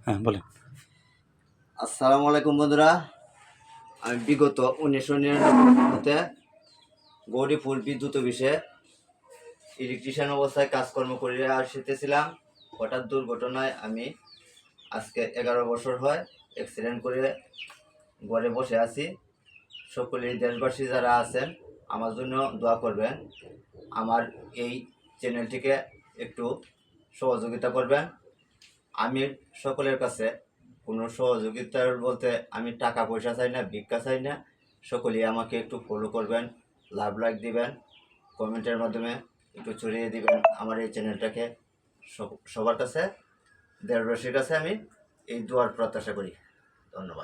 হ্যাঁ বলেন। আসসালামু আলাইকুম বন্ধুরা। আমি বিগত 1999 গৌরীপুর বিদ্যুৎ অফিসে ইলেকট্রিশিয়ান অবস্থায় কাজকর্ম করে আসতেছিলাম। হঠাৎ দুর্ঘটনায় আমি আজকে 11 বছর হয় অ্যাক্সিডেন্ট করে ঘরে বসে আছি। সকলেই দেশবাসী যারা আছেন আমার জন্য দোয়া করবেন। আমার এই চ্যানেলটিকে একটু সহযোগিতা করবেন। আমি সকলের কাছে কোনো সহযোগিতার বলতে আমি টাকা পয়সা চাই না, ভিক্ষা চাই না। সকলেই আমাকে একটু ফলো করবেন, লাভ লাইক দিবেন, কমেন্টের মাধ্যমে একটু ছড়িয়ে দিবেন আমার এই চ্যানেলটাকে। সবার কাছে, দেশবাসীর কাছে আমি এই দোয়ার প্রত্যাশা করি। ধন্যবাদ।